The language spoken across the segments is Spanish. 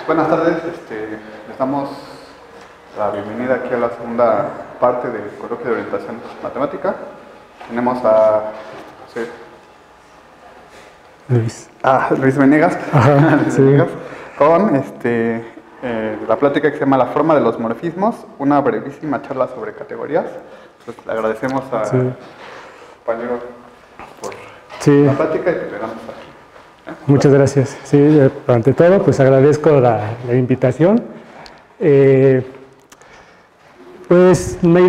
Buenas tardes, les damos la bienvenida aquí a la segunda parte del coloquio de orientación matemática. Tenemos a Luis Venegas, Sí. con la plática que se llama La forma de los morfismos, una brevísima charla sobre categorías. Pues le agradecemos a compañero por la plática y le damos aquí. Muchas gracias. Sí, ante todo, pues agradezco la invitación. Pues la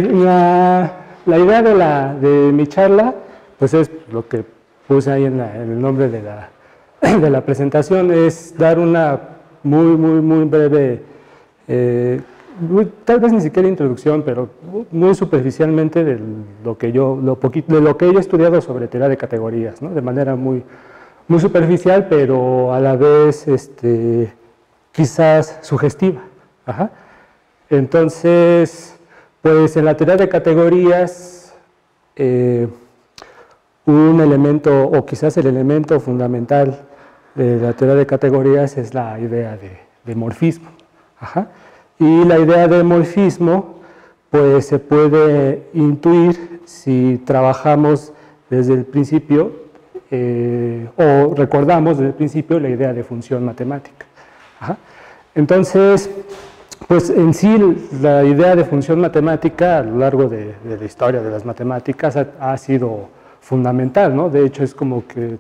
idea de mi charla, pues es lo que puse ahí en el nombre de la presentación, es dar una muy breve, tal vez ni siquiera introducción, pero muy superficialmente de lo que yo he estudiado sobre teoría de categorías, ¿no? De manera muy superficial, pero a la vez quizás sugestiva. Entonces, pues en la teoría de categorías, un elemento, o quizás el elemento fundamental de la teoría de categorías es la idea de morfismo. Y la idea de morfismo, pues se puede intuir si trabajamos desde el principio o recordamos desde el principio la idea de función matemática. Entonces, pues en sí la idea de función matemática a lo largo de la historia de las matemáticas ha sido fundamental, ¿no? De hecho, es como que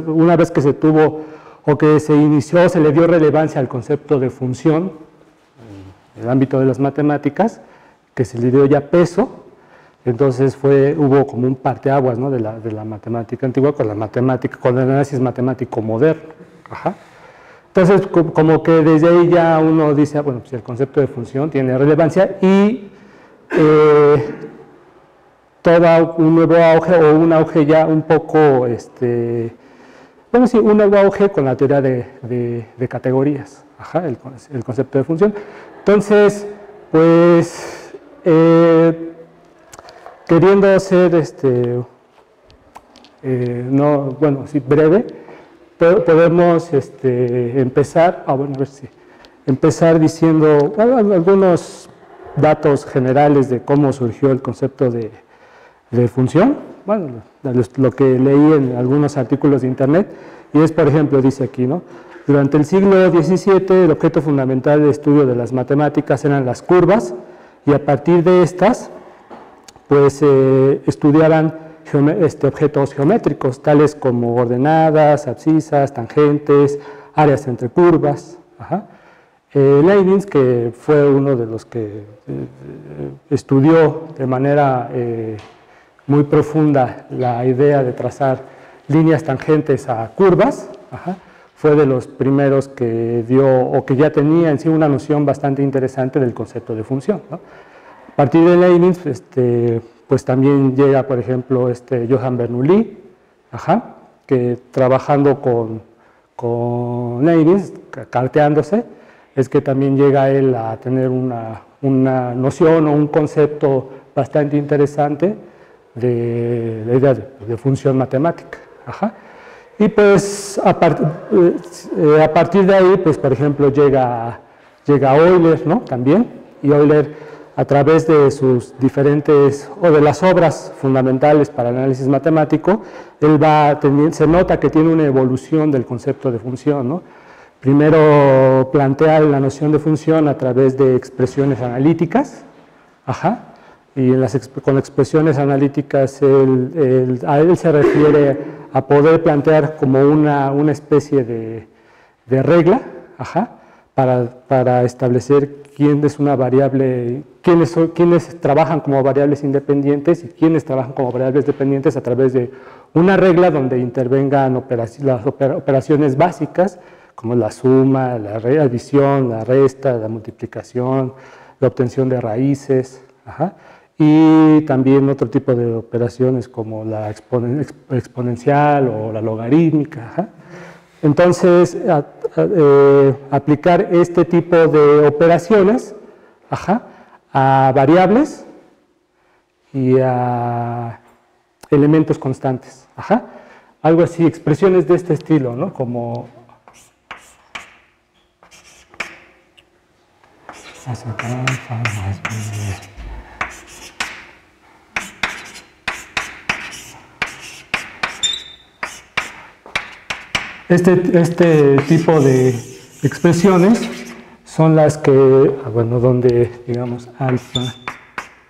una vez que se tuvo o que se inició, se le dio relevancia al concepto de función en el ámbito de las matemáticas, que se le dio ya peso. Entonces hubo como un parteaguas, ¿no? de la matemática antigua con el análisis matemático moderno. Entonces, como que desde ahí ya uno dice, bueno, pues el concepto de función tiene relevancia y todo un nuevo auge o un auge ya un poco, bueno, sí, un nuevo auge con la teoría de categorías, el concepto de función. Entonces, pues, queriendo ser, no, bueno, sí, breve, podemos empezar, empezar diciendo algunos datos generales de cómo surgió el concepto de función. Bueno, lo que leí en algunos artículos de internet, y es, por ejemplo, dice aquí, ¿no? Durante el siglo XVII, el objeto fundamental de estudio de las matemáticas eran las curvas, y a partir de estas, pues estudiaban objetos geométricos, tales como ordenadas, abscisas, tangentes, áreas entre curvas. Leibniz, que fue uno de los que estudió de manera muy profunda la idea de trazar líneas tangentes a curvas, fue de los primeros que dio, o que ya tenía en sí una noción bastante interesante del concepto de función, ¿no? A partir de Leibniz, pues también llega, por ejemplo, Johann Bernoulli, que trabajando con Leibniz, carteándose, es que también llega él a tener una noción o un concepto bastante interesante de la idea de función matemática. Y pues a partir de ahí, pues por ejemplo, llega Euler, ¿no? También, y Euler, a través de sus diferentes, o de las obras fundamentales para el análisis matemático, se nota que tiene una evolución del concepto de función, ¿no? Primero plantea la noción de función a través de expresiones analíticas, y con expresiones analíticas a él se refiere a poder plantear como una especie de regla, para establecer quién es una variable, quiénes trabajan como variables independientes y quiénes trabajan como variables dependientes a través de una regla donde intervengan las operaciones básicas, como la suma, la adición, la resta, la multiplicación, la obtención de raíces, y también otro tipo de operaciones como la exponencial o la logarítmica. Entonces, aplicar este tipo de operaciones a variables y a elementos constantes. Algo así, expresiones de este estilo, ¿no? Como Este tipo de expresiones son las que, bueno, donde, digamos, alfa,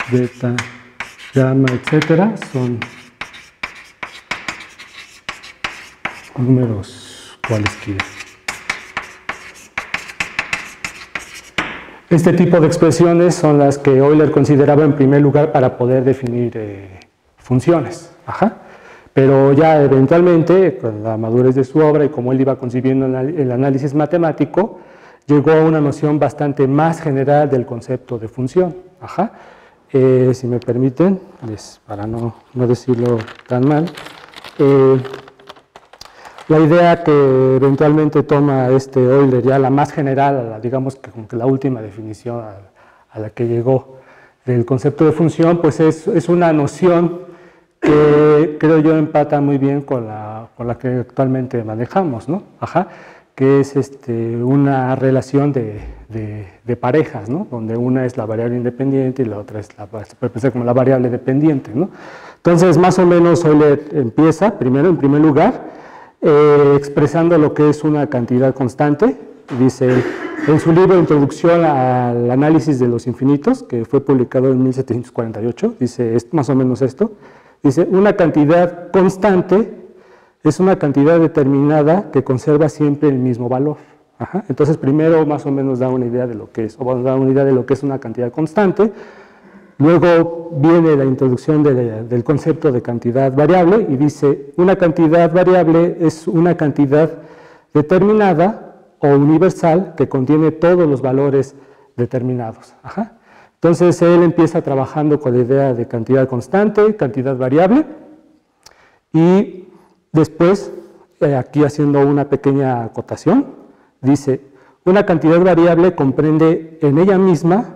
beta, gamma, etcétera, son números cualesquiera. Este tipo de expresiones son las que Euler consideraba en primer lugar para poder definir funciones. Pero ya eventualmente, con la madurez de su obra y como él iba concibiendo el análisis matemático, llegó a una noción bastante más general del concepto de función. Si me permiten, para no decirlo tan mal, la idea que eventualmente toma Euler, ya la más general, digamos que como que la última definición a la que llegó del concepto de función, pues es una noción que creo yo empata muy bien con la que actualmente manejamos, ¿no? Que es una relación de parejas, ¿no? Donde una es la variable independiente y la otra se puede pensar como la variable dependiente, ¿no? Entonces, más o menos Euler empieza, en primer lugar, expresando lo que es una cantidad constante. Dice en su libro Introducción al análisis de los infinitos, que fue publicado en 1748, dice más o menos esto. Dice, una cantidad constante es una cantidad determinada que conserva siempre el mismo valor. Entonces, primero más o menos da una idea de lo que es, una cantidad constante. Luego viene la introducción del concepto de cantidad variable y dice, una cantidad variable es una cantidad determinada o universal que contiene todos los valores determinados. Entonces, él empieza trabajando con la idea de cantidad constante, cantidad variable, y después, aquí haciendo una pequeña acotación, dice, una cantidad variable comprende en ella misma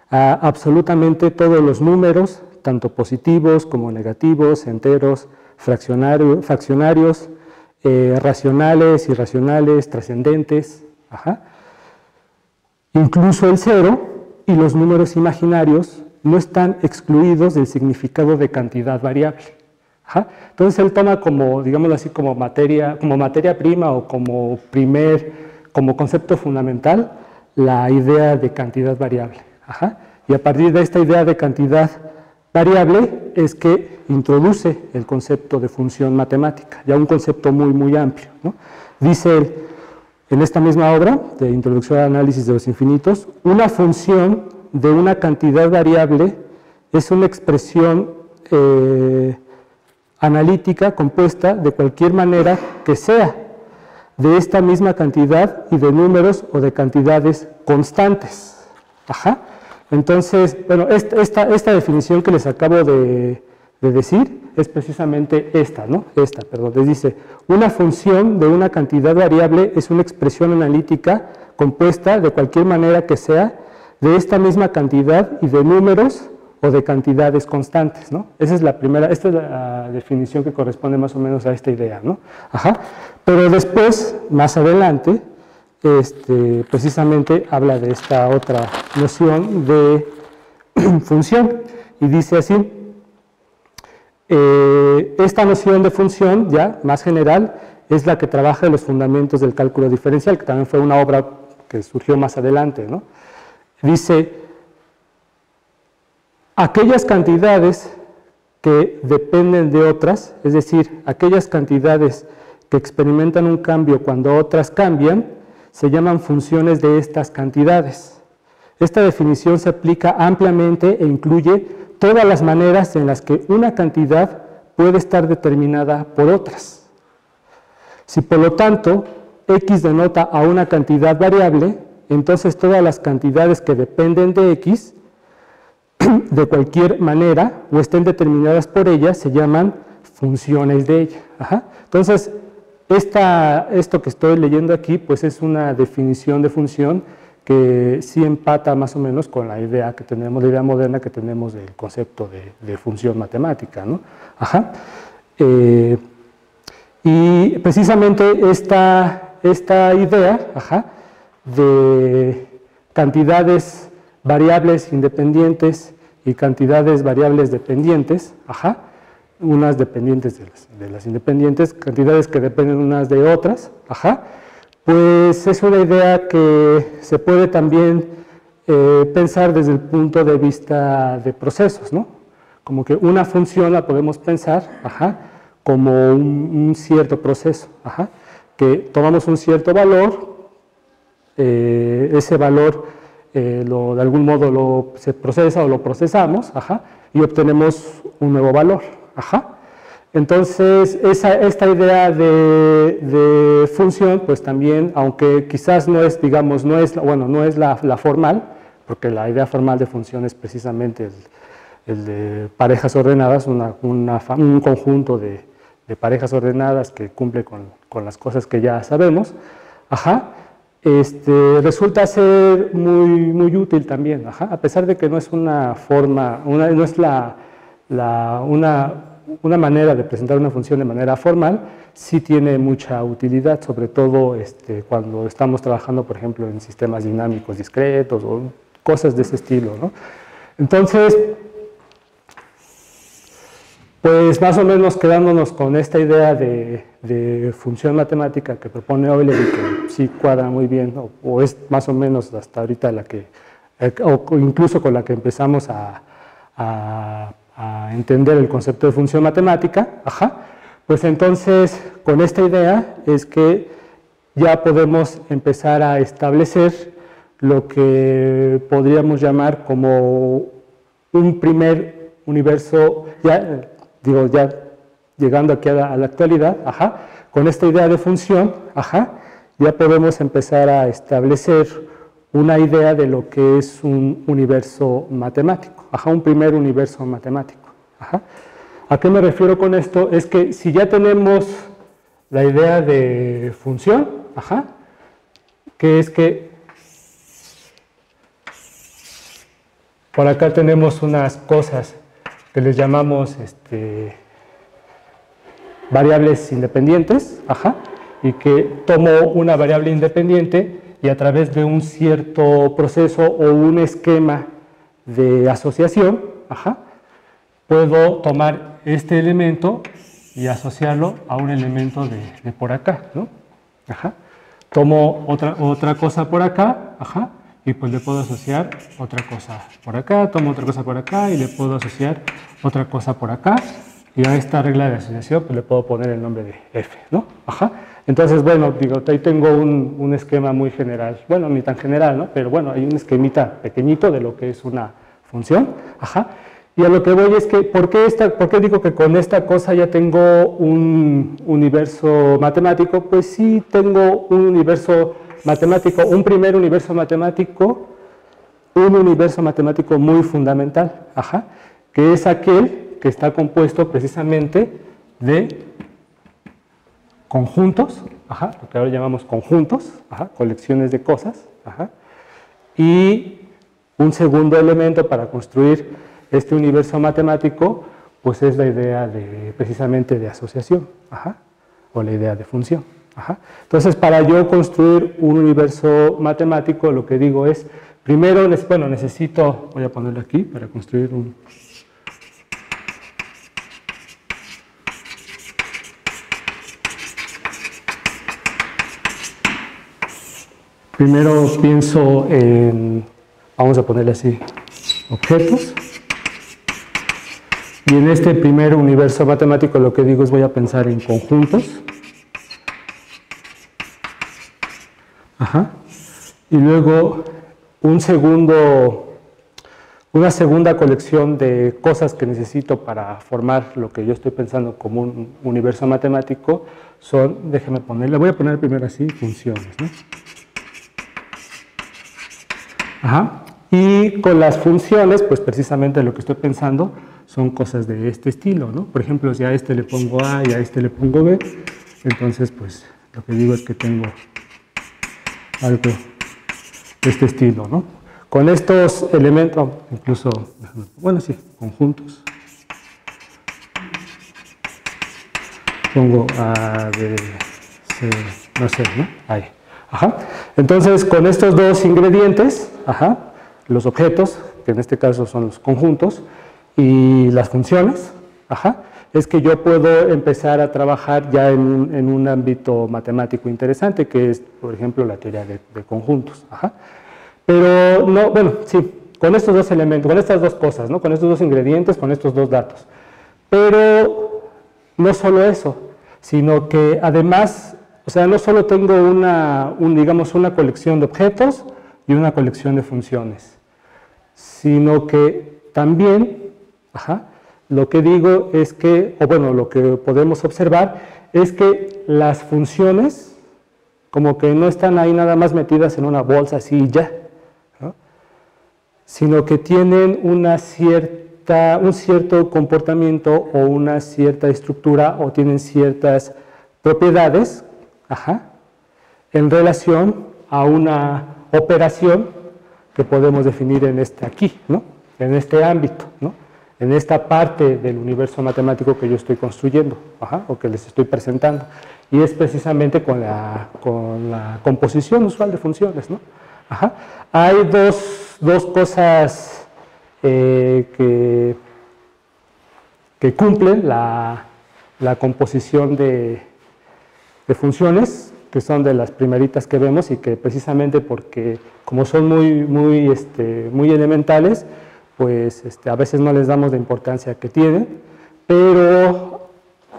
absolutamente todos los números, tanto positivos como negativos, enteros, fraccionarios, racionales, irracionales, trascendentes, incluso el cero. Y los números imaginarios no están excluidos del significado de cantidad variable. Entonces él toma como, digámoslo así, como materia prima o como concepto fundamental la idea de cantidad variable. Y a partir de esta idea de cantidad variable es que introduce el concepto de función matemática, ya un concepto muy, muy amplio, ¿no? Dice él, en esta misma obra de Introducción al análisis de los infinitos, una función de una cantidad variable es una expresión analítica compuesta de cualquier manera que sea de esta misma cantidad y de números o de cantidades constantes. Entonces, bueno, esta definición que les acabo de decir es precisamente esta, ¿no? Les dice, una función de una cantidad variable es una expresión analítica compuesta de cualquier manera que sea de esta misma cantidad y de números o de cantidades constantes, ¿no? Esta es la definición que corresponde más o menos a esta idea, ¿no? Pero después, más adelante, precisamente habla de esta otra noción de función y dice así, esta noción de función, ya más general, es la que trabaja en los fundamentos del cálculo diferencial, que también fue una obra que surgió más adelante, ¿no? Dice, aquellas cantidades que dependen de otras, es decir, aquellas cantidades que experimentan un cambio cuando otras cambian, se llaman funciones de estas cantidades. Esta definición se aplica ampliamente e incluye todas las maneras en las que una cantidad puede estar determinada por otras. Si por lo tanto x denota a una cantidad variable, entonces todas las cantidades que dependen de x de cualquier manera o estén determinadas por ella se llaman funciones de ella. Entonces, esto que estoy leyendo aquí pues es una definición de función que sí empata más o menos con la idea que tenemos, la idea moderna que tenemos del concepto de función matemática, ¿no? Y precisamente esta idea de cantidades variables independientes y cantidades variables dependientes, unas dependientes de las independientes, cantidades que dependen unas de otras, pues es una idea que se puede también pensar desde el punto de vista de procesos, ¿no? Como que una función la podemos pensar, como un cierto proceso, que tomamos un cierto valor, ese valor de algún modo se procesa o lo procesamos, y obtenemos un nuevo valor, Entonces, esta idea de función, pues también, aunque quizás no es, digamos, no es la formal, porque la idea formal de función es precisamente el de parejas ordenadas, un conjunto de parejas ordenadas que cumple con las cosas que ya sabemos, resulta ser muy útil también, a pesar de que no es una forma, no es una manera de presentar una función de manera formal, sí tiene mucha utilidad, sobre todo cuando estamos trabajando, por ejemplo, en sistemas dinámicos discretos o cosas de ese estilo, ¿no? Entonces, pues más o menos quedándonos con esta idea de función matemática que propone Euler y que sí cuadra muy bien, o es más o menos hasta ahorita la que, o incluso con la que empezamos a entender el concepto de función matemática, pues entonces con esta idea es que ya podemos empezar a establecer lo que podríamos llamar como un primer universo, ya llegando aquí a la actualidad, con esta idea de función, ya podemos empezar a establecer una idea de lo que es un universo matemático, un primer universo matemático. ¿A qué me refiero con esto? Es que si ya tenemos la idea de función, que es que por acá tenemos unas cosas que les llamamos variables independientes, y que tomo una variable independiente y a través de un cierto proceso o un esquema de asociación, puedo tomar este elemento y asociarlo a un elemento de por acá, ¿no? Tomo otra cosa por acá, y pues le puedo asociar otra cosa por acá, tomo otra cosa por acá y le puedo asociar otra cosa por acá, y a esta regla de asociación pues le puedo poner el nombre de F, ¿no? Entonces, bueno, ahí tengo un esquema muy general, bueno, ni tan general, ¿no? Pero bueno, hay un esquemita pequeñito de lo que es una función, y a lo que voy es que, ¿por qué digo que con esta cosa ya tengo un universo matemático? Pues sí tengo un universo matemático, un primer universo matemático, un universo matemático muy fundamental, que es aquel que está compuesto precisamente de conjuntos, lo que ahora llamamos conjuntos, colecciones de cosas, y un segundo elemento para construir este universo matemático, pues es la idea precisamente de asociación, o la idea de función. Entonces, para yo construir un universo matemático, lo que digo es, primero, necesito, voy a ponerlo aquí para construir un... Primero pienso en, vamos a ponerle así, objetos. Y en este primer universo matemático lo que digo es voy a pensar en conjuntos. Y luego una segunda colección de cosas que necesito para formar lo que yo estoy pensando como un universo matemático son, déjeme ponerle, voy a poner primero así, funciones, ¿no? Y con las funciones, pues precisamente lo que estoy pensando son cosas de este estilo, ¿no? Por ejemplo, si a este le pongo A y a este le pongo B, entonces pues lo que digo es que tengo algo de este estilo, ¿no? Con estos elementos, incluso, bueno, sí, conjuntos. Pongo A, B, C, no sé, ¿no? Ahí. Entonces, con estos dos ingredientes, los objetos, que en este caso son los conjuntos, y las funciones, es que yo puedo empezar a trabajar ya en un ámbito matemático interesante, que es, por ejemplo, la teoría de conjuntos. Pero no, bueno, sí, con estos dos elementos, con estas dos cosas, ¿no? Con estos dos ingredientes, con estos dos datos. Pero no solo eso, sino que además, o sea, no solo tengo digamos, una colección de objetos y una colección de funciones, sino que también, lo que digo es que, o bueno, lo que podemos observar es que las funciones como que no están ahí nada más metidas en una bolsa así y ya, ¿no? Sino que tienen un cierto comportamiento o una cierta estructura o tienen ciertas propiedades en relación a una operación que podemos definir en aquí, ¿no? En este ámbito, ¿no? En esta parte del universo matemático que yo estoy construyendo, o que les estoy presentando. Y es precisamente con la composición usual de funciones, ¿no? Hay dos cosas que cumplen la composición de funciones, que son de las primeritas que vemos y que precisamente porque como son muy elementales, pues a veces no les damos la importancia que tienen, pero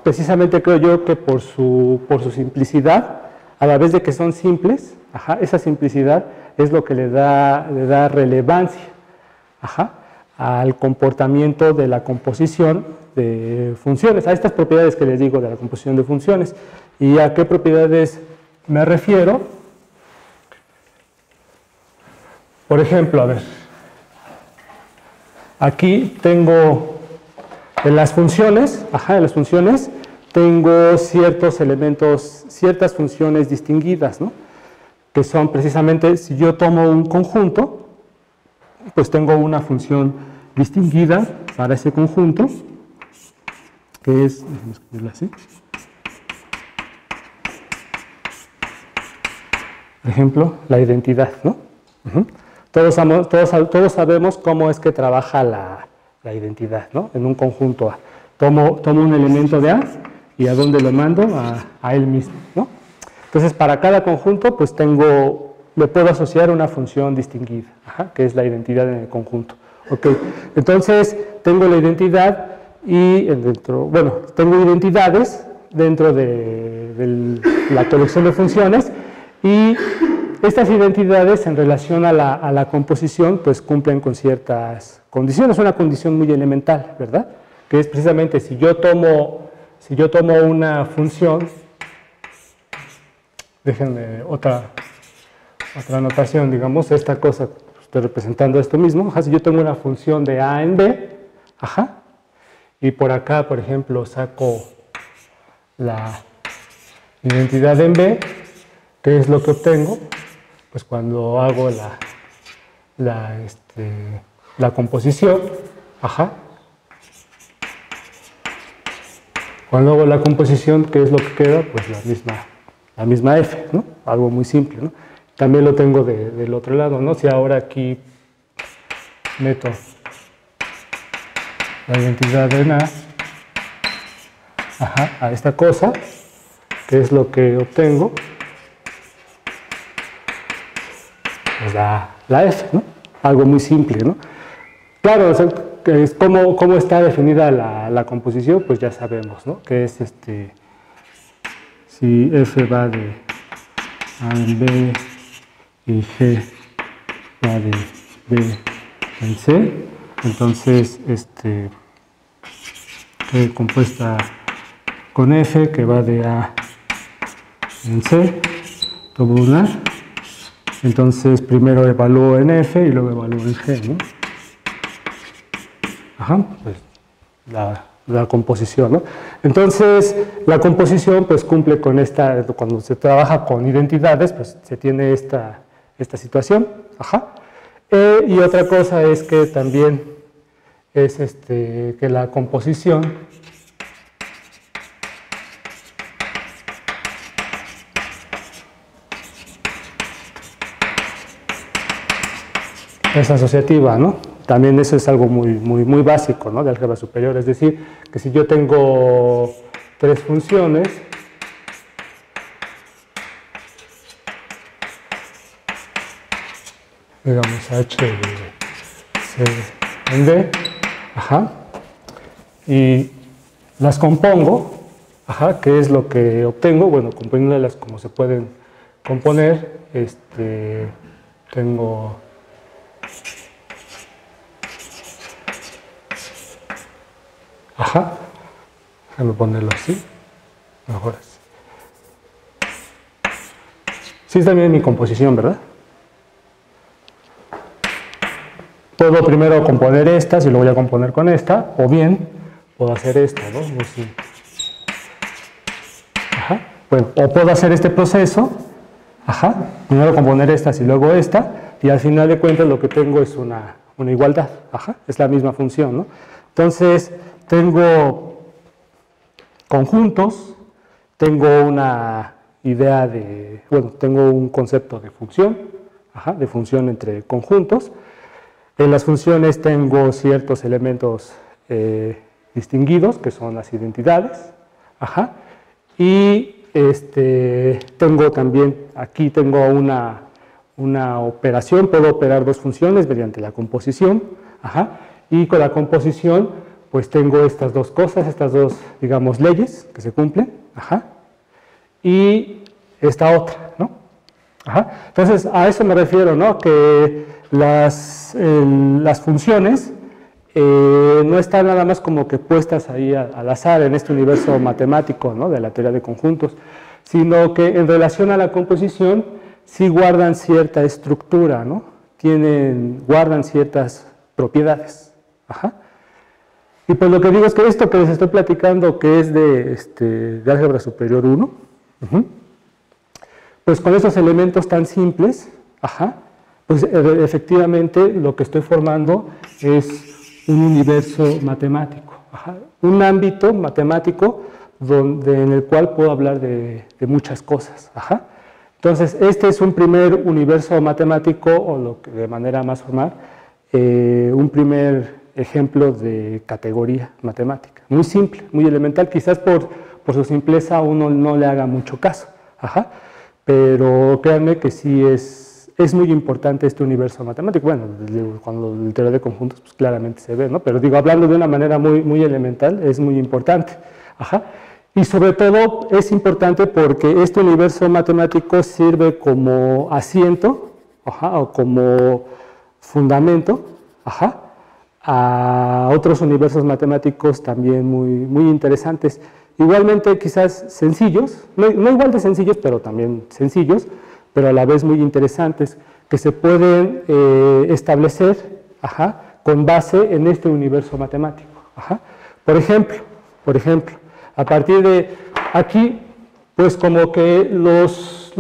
precisamente creo yo que por su simplicidad, a la vez de que son simples, esa simplicidad es lo que le da relevancia al comportamiento de la composición de funciones, a estas propiedades que les digo de la composición de funciones. ¿Y a qué propiedades me refiero? Por ejemplo, a ver, aquí tengo en las funciones, tengo ciertos elementos, ciertas funciones distinguidas, ¿no? Que son precisamente, si yo tomo un conjunto, pues tengo una función distinguida para ese conjunto, que es, déjenme escribirla así. Por ejemplo, la identidad, ¿no? Todos sabemos cómo es que trabaja la identidad, ¿no? En un conjunto A. Tomo un elemento de A y ¿a dónde lo mando? A él mismo, ¿no? Entonces, para cada conjunto, pues le puedo asociar una función distinguida, que es la identidad en el conjunto. Ok, entonces tengo la identidad y tengo identidades dentro de la colección de funciones y estas identidades en relación a la composición pues cumplen con ciertas condiciones, una condición muy elemental, ¿verdad? Que es precisamente si yo tomo una función, déjenme otra notación, digamos, esta cosa, estoy representando esto mismo, si yo tengo una función de A en B, y por acá, por ejemplo, saco la identidad en B, ¿qué es lo que obtengo? Pues cuando hago la composición, cuando hago la composición, ¿qué es lo que queda? Pues la misma F, ¿no? Algo muy simple, ¿no? También lo tengo del otro lado, ¿no? Si ahora aquí meto la identidad en a esta cosa, ¿qué es lo que obtengo? Pues la F, ¿no? Algo muy simple, ¿no? Claro, o sea, ¿cómo está definida la composición? Pues ya sabemos, ¿no? Que es si F va de A en B y G va de B en C, entonces compuesta con F que va de A en C, tomo una. Entonces, primero evalúo en F y luego evalúo en G, ¿no? Pues la composición, ¿no? Entonces, la composición, pues, cumple con cuando se trabaja con identidades, pues, se tiene esta situación, y otra cosa es que también es que la composición es asociativa, ¿no? También eso es algo muy básico, ¿no? De álgebra superior, es decir, que si yo tengo tres funciones, digamos h de c en d, ajá, y las compongo, ajá, ¿qué es lo que obtengo? Bueno, componiéndolas como se pueden componer, tengo ajá, déjame ponerlo así, mejor así. Sí está bien mi composición, ¿verdad? Puedo primero componer estas y lo voy a componer con esta, o bien puedo hacer esto, ¿no? Así. Ajá. Bueno, o puedo hacer este proceso, ajá, primero componer estas y luego esta, y al final de cuentas lo que tengo es una igualdad, ajá, es la misma función, ¿no? Entonces, tengo conjuntos, tengo una idea de, bueno, tengo un concepto de función, ajá, de función entre conjuntos. En las funciones tengo ciertos elementos distinguidos, que son las identidades, ajá, y tengo también, aquí tengo una operación, puedo operar dos funciones mediante la composición, ajá, y con la composición pues tengo estas dos cosas, estas dos, digamos, leyes que se cumplen, ajá, y esta otra, ¿no? Ajá. Entonces, a eso me refiero, ¿no? Que las funciones no están nada más como que puestas ahí al azar en este universo matemático, ¿no? De la teoría de conjuntos, sino que en relación a la composición sí guardan cierta estructura, ¿no? Guardan ciertas propiedades. Ajá. Y pues lo que digo es que esto que les estoy platicando, que es de álgebra superior 1, pues con esos elementos tan simples, ajá, pues efectivamente lo que estoy formando es un universo matemático, ajá, un ámbito matemático en el cual puedo hablar de muchas cosas. Ajá. Entonces, este es un primer universo matemático, o lo que de manera más formal, un primer ejemplo de categoría matemática. Muy simple, muy elemental, quizás por su simpleza uno no le haga mucho caso. Ajá. Pero créanme que sí es muy importante este universo matemático. Bueno, cuando el teoría de conjuntos pues claramente se ve, ¿no? Pero digo, hablando de una manera muy elemental, es muy importante. Ajá. Y sobre todo es importante porque este universo matemático sirve como asiento, ajá, o como fundamento, ajá, a otros universos matemáticos también muy interesantes. Igualmente quizás sencillos, no igual de sencillos, pero también sencillos, pero a la vez muy interesantes, que se pueden establecer, ajá, con base en este universo matemático. Ajá. Por ejemplo, a partir de aquí, pues como que los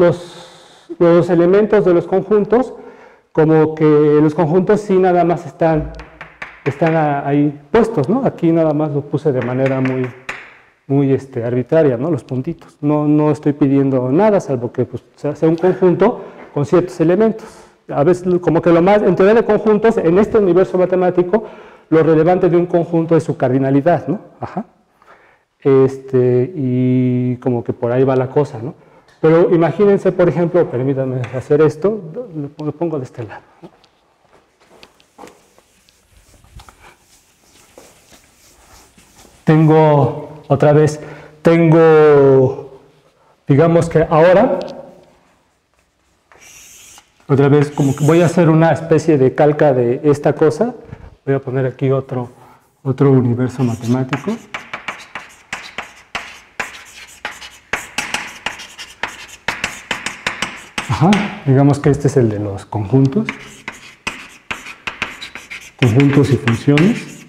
elementos de los conjuntos, como que los conjuntos sí nada más están ahí puestos, ¿no? Aquí nada más lo puse de manera muy arbitraria, ¿no? Los puntitos. No estoy pidiendo nada, salvo que pues, sea un conjunto con ciertos elementos. A veces, como que lo más, en teoría de conjuntos, en este universo matemático, lo relevante de un conjunto es su cardinalidad, ¿no? Ajá. Y como que por ahí va la cosa, ¿no? Pero imagínense, por ejemplo, permítanme hacer esto, lo pongo de este lado, ¿no? Digamos que ahora, otra vez, como que voy a hacer una especie de calca de esta cosa, voy a poner aquí otro universo matemático. Ajá, digamos que este es el de los conjuntos y funciones.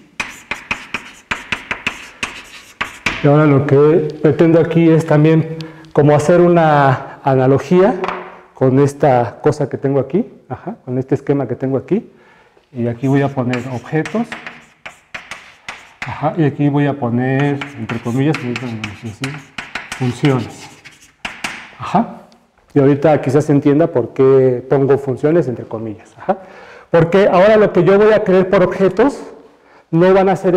Y ahora lo que pretendo aquí es también como hacer una analogía con esta cosa que tengo aquí, ajá, con este esquema que tengo aquí. Y aquí voy a poner objetos, ajá, y aquí voy a poner, entre comillas, funciones. Ajá. Y ahorita quizás se entienda por qué pongo funciones entre comillas. Ajá. Porque ahora lo que yo voy a creer por objetos no van a ser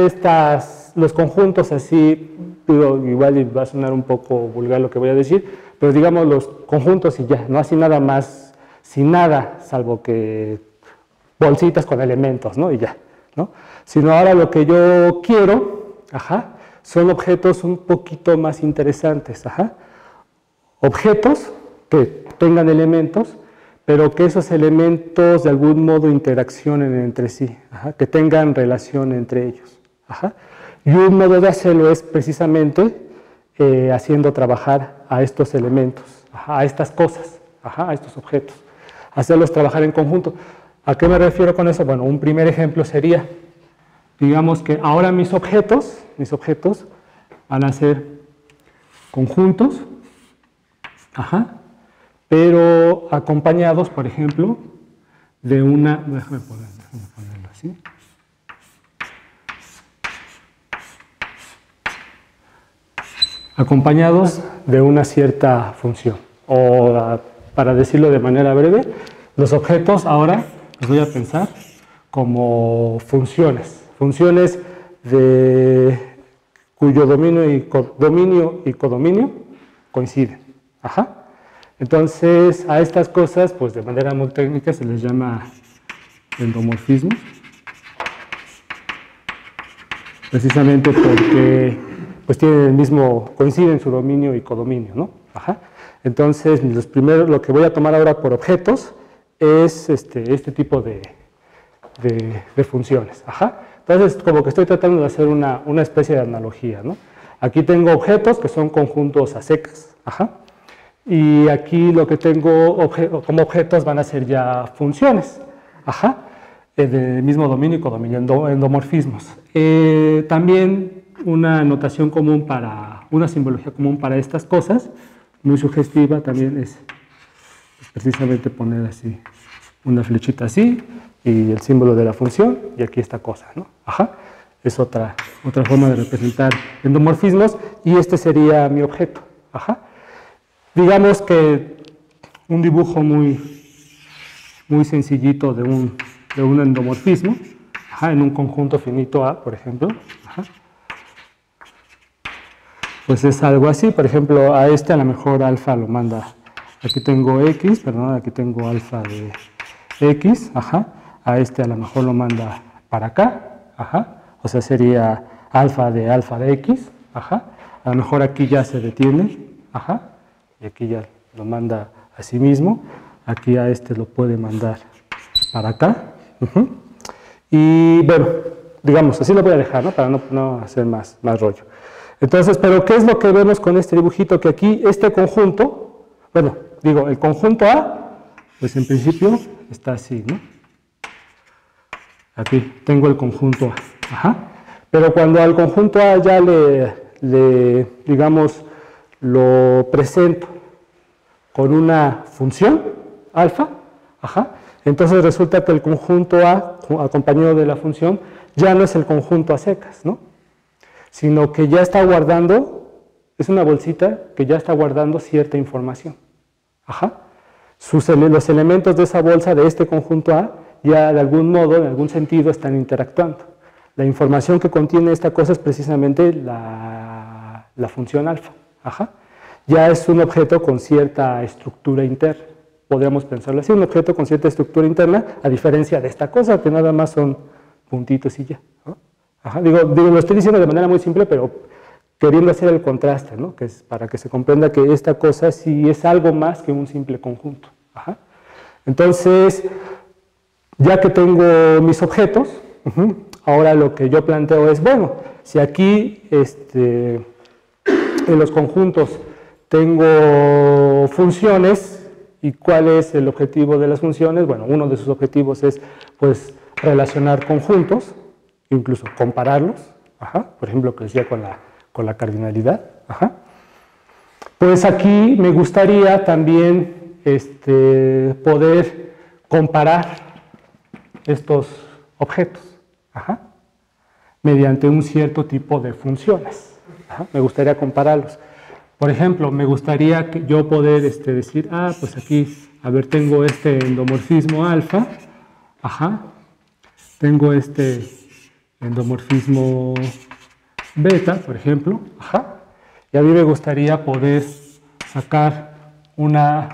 los conjuntos así, digo, igual va a sonar un poco vulgar lo que voy a decir, pero digamos los conjuntos y ya, no así nada más, sin nada, salvo que bolsitas con elementos, ¿no? Y ya, ¿no? Sino ahora lo que yo quiero, son objetos un poquito más interesantes, objetos que tengan elementos, pero que esos elementos de algún modo interaccionen entre sí, que tengan relación entre ellos. Y un modo de hacerlo es precisamente haciendo trabajar a estos elementos, a estas cosas, a estos objetos, hacerlos trabajar en conjunto. ¿A qué me refiero con eso? Bueno, un primer ejemplo sería, digamos que ahora mis objetos van a ser conjuntos, pero acompañados, por ejemplo, de una, déjame ponerlo así, acompañados de una cierta función, o para decirlo de manera breve, los objetos ahora los voy a pensar como funciones cuyo dominio y codominio coinciden. Entonces, a estas cosas, pues de manera muy técnica se les llama endomorfismos, precisamente porque pues tienen el mismo, coinciden su dominio y codominio, ¿no? Entonces, lo que voy a tomar ahora por objetos es este tipo de funciones. Entonces, como que estoy tratando de hacer una especie de analogía, ¿no? Aquí tengo objetos que son conjuntos a secas, y aquí lo que tengo como objetos van a ser ya funciones, del mismo dominio y codominio, endomorfismos. También una notación común una simbología común para estas cosas, muy sugestiva también es precisamente poner así una flechita así y el símbolo de la función y aquí esta cosa, ¿no? Es otra forma de representar endomorfismos y este sería mi objeto. Digamos que un dibujo muy sencillito de un endomorfismo, en un conjunto finito A, por ejemplo, pues es algo así. Por ejemplo, a lo mejor alfa lo manda, aquí tengo X, perdón, aquí tengo alfa de X, a lo mejor lo manda para acá, o sea, sería alfa de X, a lo mejor aquí ya se detiene, y aquí ya lo manda a sí mismo, aquí a lo puede mandar para acá, y bueno, digamos, así lo voy a dejar, ¿no? Para no hacer más rollo. Entonces, pero ¿qué es lo que vemos con este dibujito? Que aquí este conjunto, bueno, digo, el conjunto A, pues en principio está así, ¿no? Aquí tengo el conjunto A, pero cuando al conjunto A ya digamos, lo presento con una función, alfa, entonces resulta que el conjunto A, acompañado de la función, ya no es el conjunto a secas, ¿no? Sino que ya está guardando, es una bolsita que ya está guardando cierta información. Los elementos de esa bolsa, de este conjunto A, ya de algún modo, en algún sentido, están interactuando. La información que contiene esta cosa es precisamente la función alfa. Ya es un objeto con cierta estructura interna. Podríamos pensarlo así, un objeto con cierta estructura interna, a diferencia de esta cosa, que nada más son puntitos y ya. Digo, lo estoy diciendo de manera muy simple, pero queriendo hacer el contraste, ¿no? Que es para que se comprenda que esta cosa sí es algo más que un simple conjunto. Entonces, ya que tengo mis objetos, ahora lo que yo planteo es, bueno, si aquí en los conjuntos tengo funciones, ¿y cuál es el objetivo de las funciones? Bueno, uno de sus objetivos es, pues, relacionar conjuntos, incluso compararlos, por ejemplo, que decía con la cardinalidad. Pues aquí me gustaría también poder comparar estos objetos mediante un cierto tipo de funciones. Me gustaría compararlos. Por ejemplo, me gustaría que yo poder decir, pues aquí, a ver, tengo este endomorfismo alfa, ajá, tengo este endomorfismo beta, por ejemplo, ajá, y a mí me gustaría poder sacar una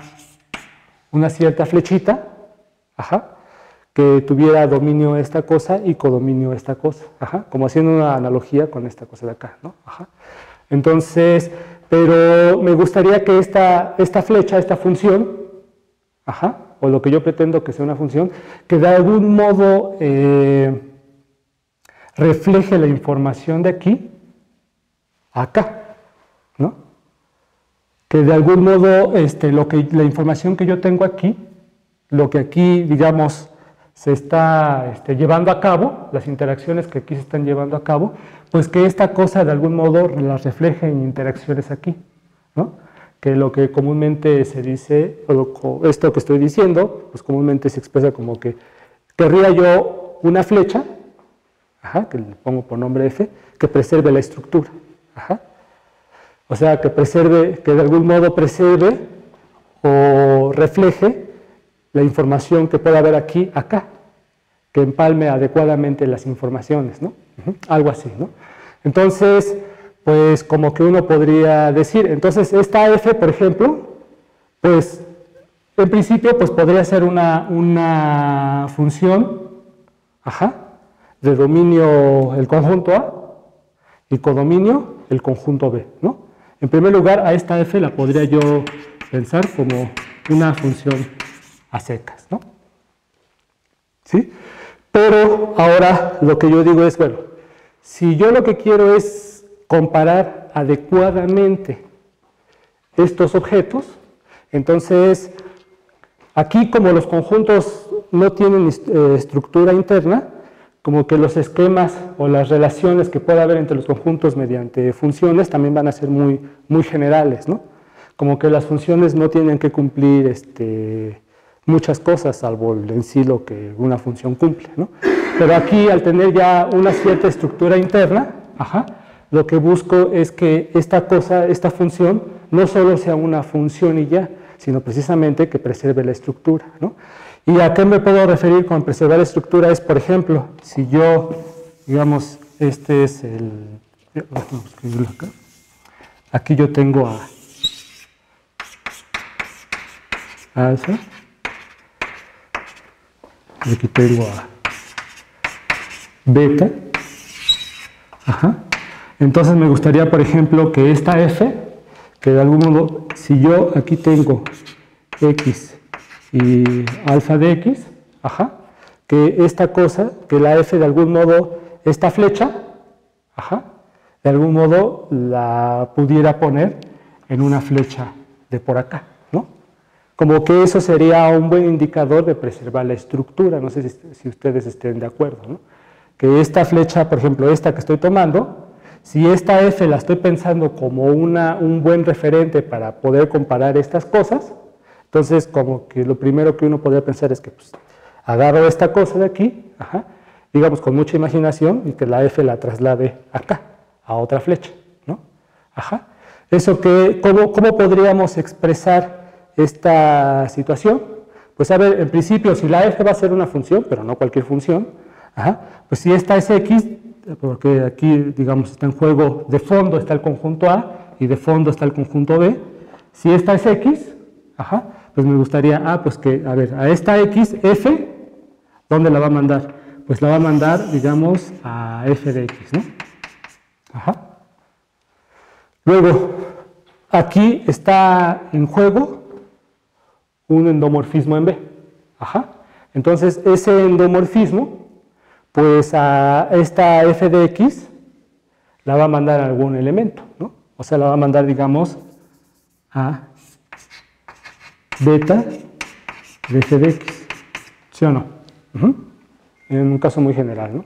cierta flechita, ajá, que tuviera dominio esta cosa y codominio esta cosa, ajá, como haciendo una analogía con esta cosa de acá, ¿no? Ajá. Entonces, pero me gustaría que esta flecha, esta función, ajá, o lo que yo pretendo que sea una función, que de algún modo refleje la información de aquí a acá, ¿no? Que de algún modo la información que yo tengo aquí, lo que aquí, digamos, se está llevando a cabo, las interacciones que aquí se están llevando a cabo, pues que esta cosa de algún modo las refleje en interacciones aquí, ¿no? Que lo que comúnmente se dice, o esto que estoy diciendo, pues comúnmente se expresa como que querría yo una flecha, ajá, que le pongo por nombre F, que preserve la estructura, ajá. O sea, que de algún modo preserve o refleje la información que pueda haber aquí, acá, que empalme adecuadamente las informaciones, ¿no? Algo así, ¿no? Entonces, pues como que uno podría decir, entonces esta F, por ejemplo, pues en principio pues podría ser una función, ajá, de dominio el conjunto A y codominio el conjunto B, ¿no? En primer lugar, a esta F la podría yo pensar como una función a secas, ¿no? ¿Sí? Pero ahora lo que yo digo es, bueno, si yo lo que quiero es comparar adecuadamente estos objetos, entonces aquí como los conjuntos no tienen estructura interna, como que los esquemas o las relaciones que pueda haber entre los conjuntos mediante funciones también van a ser muy, muy generales, ¿no? Como que las funciones no tienen que cumplir muchas cosas, salvo en sí lo que una función cumple, ¿no? Pero aquí, al tener ya una cierta estructura interna, ajá, lo que busco es que esta función, no solo sea una función y ya, sino precisamente que preserve la estructura, ¿no? ¿Y a qué me puedo referir con preservar la estructura? Es, por ejemplo, si yo, digamos, este es vamos a escribirlo acá. Aquí yo tengo a alfa. Aquí tengo a beta. Ajá. Entonces me gustaría, por ejemplo, que esta F, que de algún modo, si yo aquí tengo X y alfa de X, ajá, que esta cosa, que la F de algún modo, esta flecha, ajá, de algún modo la pudiera poner en una flecha de por acá, ¿no? Como que eso sería un buen indicador de preservar la estructura, no sé si ustedes estén de acuerdo, ¿no? Que esta flecha, por ejemplo, esta que estoy tomando, si esta F la estoy pensando como un buen referente para poder comparar estas cosas, entonces como que lo primero que uno podría pensar es que pues, agarro esta cosa de aquí, ajá, digamos con mucha imaginación, y que la F la traslade acá, a otra flecha, ¿no? Ajá. Eso que, ¿cómo podríamos expresar esta situación? Pues a ver, en principio, si la F va a ser una función, pero no cualquier función, ajá, pues si esta es X, porque aquí, digamos, está en juego, de fondo está el conjunto A y de fondo está el conjunto B, si esta es X, ajá, pues me gustaría, pues que, a ver, a esta X, F, ¿dónde la va a mandar? Pues la va a mandar, digamos, a F de X, ¿no? Ajá. Luego, aquí está en juego un endomorfismo en B. Ajá. Entonces, ese endomorfismo, pues a esta F de X la va a mandar a algún elemento, ¿no? O sea, la va a mandar, digamos, a beta de F de X. ¿Sí o no? En un caso muy general, ¿no?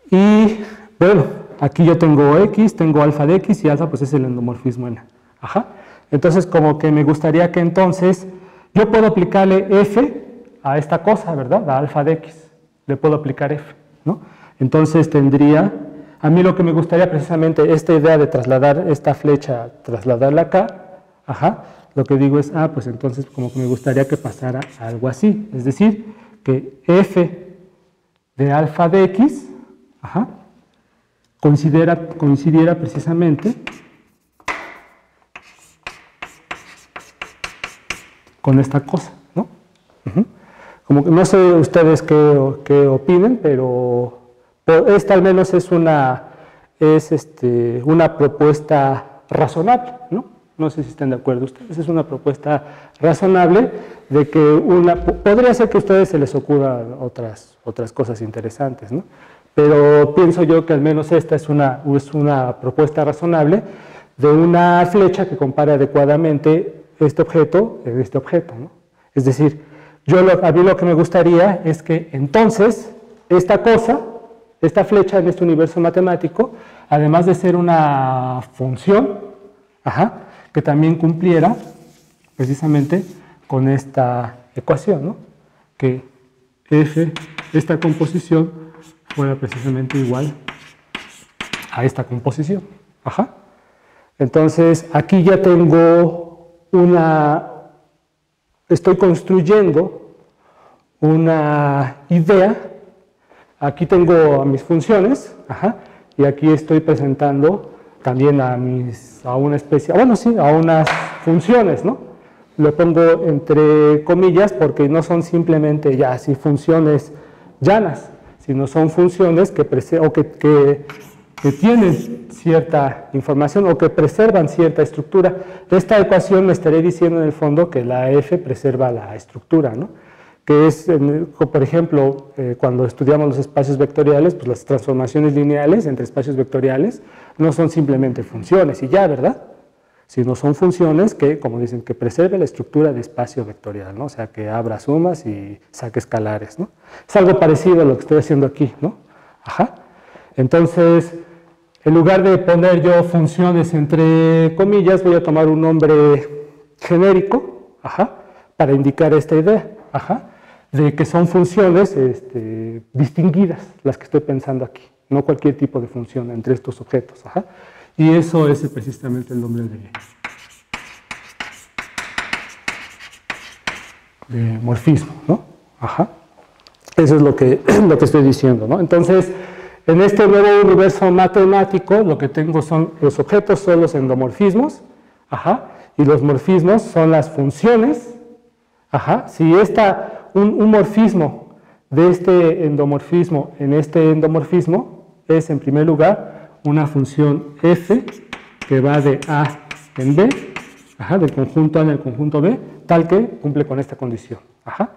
Y, bueno, aquí yo tengo X, tengo alfa de X y alfa pues es el endomorfismo en A. Ajá. Entonces, como que me gustaría que entonces yo puedo aplicarle F a esta cosa, ¿verdad? A alfa de X. Le puedo aplicar F, ¿no? Entonces tendría, a mí lo que me gustaría precisamente, esta idea de trasladar esta flecha, trasladarla acá, ajá, lo que digo es, pues entonces como que me gustaría que pasara algo así. Es decir, que f de alfa de x, ajá, coincidiera precisamente con esta cosa, ¿no? Como que no sé ustedes qué opinen, pero esta al menos es una propuesta razonable, ¿no? No sé si están de acuerdo ustedes, es una propuesta razonable de que podría ser que a ustedes se les ocurran otras cosas interesantes, ¿no? Pero pienso yo que al menos esta es una propuesta razonable de una flecha que compara adecuadamente este objeto en este objeto, ¿no? Es decir, a mí lo que me gustaría es que entonces esta flecha en este universo matemático, además de ser una función, ajá, que también cumpliera precisamente con esta ecuación, ¿no? Que esta composición fuera precisamente igual a esta composición. Ajá. Entonces, aquí ya tengo estoy construyendo una idea. Aquí tengo a mis funciones, ajá, y aquí estoy presentando también a unas funciones, ¿no? Lo pongo entre comillas porque no son simplemente ya así funciones llanas, sino son funciones que tienen cierta información o que preservan cierta estructura. De esta ecuación me estaré diciendo en el fondo que la f preserva la estructura, ¿no? Que es, por ejemplo, cuando estudiamos los espacios vectoriales, pues las transformaciones lineales entre espacios vectoriales no son simplemente funciones y ya, ¿verdad? Sino son funciones que, como dicen, que preserve la estructura de espacio vectorial, ¿no? O sea, que abra sumas y saque escalares, ¿no? Es algo parecido a lo que estoy haciendo aquí, ¿no? Ajá. Entonces, en lugar de poner yo funciones entre comillas, voy a tomar un nombre genérico, ajá, para indicar esta idea, ajá, de que son funciones distinguidas las que estoy pensando aquí, no cualquier tipo de función entre estos objetos, ajá. Y eso es precisamente el nombre de morfismo, ¿no? Ajá. Eso es lo que estoy diciendo, ¿no? Entonces, en este nuevo universo matemático, lo que tengo son los objetos, son los endomorfismos, ajá, y los morfismos son las funciones, ajá. Si un morfismo de este endomorfismo en este endomorfismo es, en primer lugar, una función f que va de A en B, ajá, del conjunto A en el conjunto B, tal que cumple con esta condición. Ajá.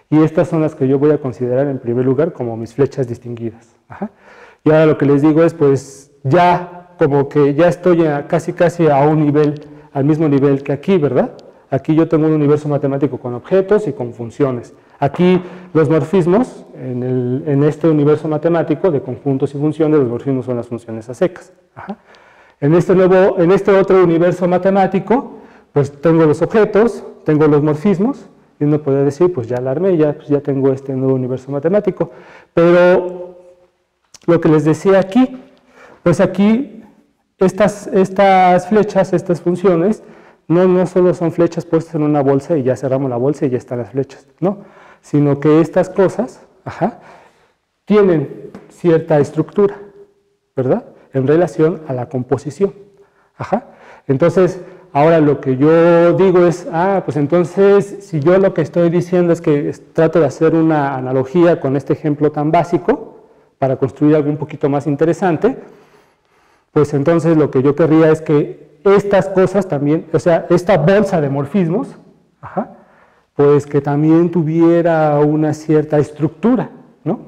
Y estas son las que yo voy a considerar en primer lugar como mis flechas distinguidas. Ajá. Y ahora lo que les digo es, pues, ya como que ya estoy casi a un nivel, al mismo nivel que aquí, ¿verdad? Aquí yo tengo un universo matemático con objetos y con funciones. Aquí los morfismos, en este universo matemático de conjuntos y funciones, los morfismos son las funciones a secas. Ajá. En este otro universo matemático, pues tengo los objetos, tengo los morfismos, y uno podría decir, pues ya la armé, pues ya tengo este nuevo universo matemático. Pero lo que les decía aquí, pues aquí estas flechas, estas funciones, no solo son flechas puestas en una bolsa y ya cerramos la bolsa y ya están las flechas, no, sino que estas cosas, ajá, tienen cierta estructura, ¿verdad? En relación a la composición, ajá. Entonces, ahora lo que yo digo es, pues entonces, si yo lo que estoy diciendo es que trato de hacer una analogía con este ejemplo tan básico, para construir algo un poquito más interesante, pues entonces lo que yo querría es que estas cosas también, o sea, esta bolsa de morfismos, ajá, pues que también tuviera una cierta estructura, ¿no?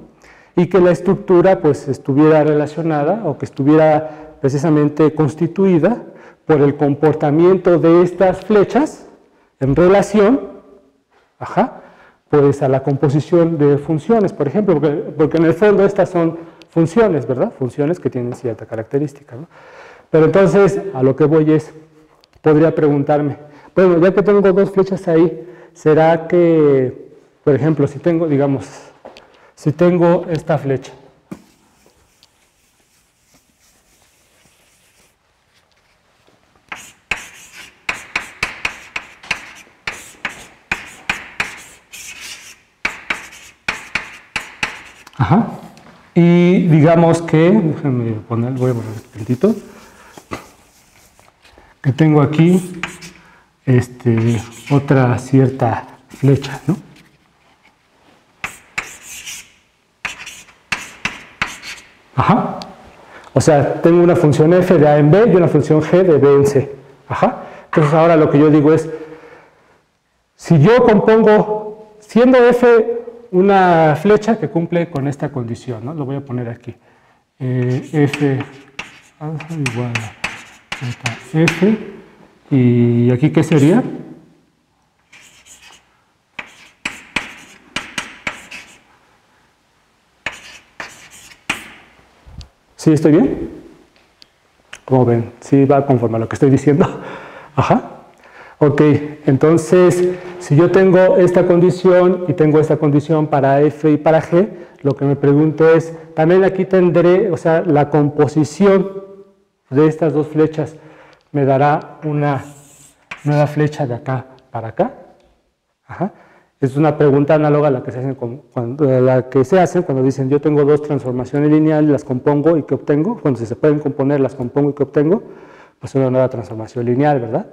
Y que la estructura pues estuviera relacionada o que estuviera precisamente constituida por el comportamiento de estas flechas en relación, ajá, pues a la composición de funciones, por ejemplo, porque en el fondo estas son funciones, ¿verdad? Funciones que tienen cierta característica, ¿no? Pero entonces, a lo que voy es, podría preguntarme, bueno, ya que tengo dos flechas ahí, ¿será que, por ejemplo, si tengo esta flecha, Ajá. Y digamos que, déjame poner, voy a poner un tantito, que tengo aquí otra cierta flecha, ¿no? Ajá. O sea, tengo una función f de a en b y una función g de b en c. Ajá. Entonces ahora lo que yo digo es, si yo compongo, siendo f una flecha que cumple con esta condición, ¿no? Lo voy a poner aquí. F igual a f, y aquí ¿qué sería? ¿Sí estoy bien? ¿Cómo ven? ¿Sí va conforme a lo que estoy diciendo? Ajá. Ok, entonces, si yo tengo esta condición y tengo esta condición para f y para g, lo que me pregunto es, también aquí tendré, o sea, la composición de estas dos flechas me dará una nueva flecha de acá para acá. Ajá. Es una pregunta análoga a la que se hace cuando dicen yo tengo dos transformaciones lineales, las compongo y ¿qué obtengo? Cuando se pueden componer, las compongo y ¿qué obtengo? Pues una nueva transformación lineal, ¿verdad?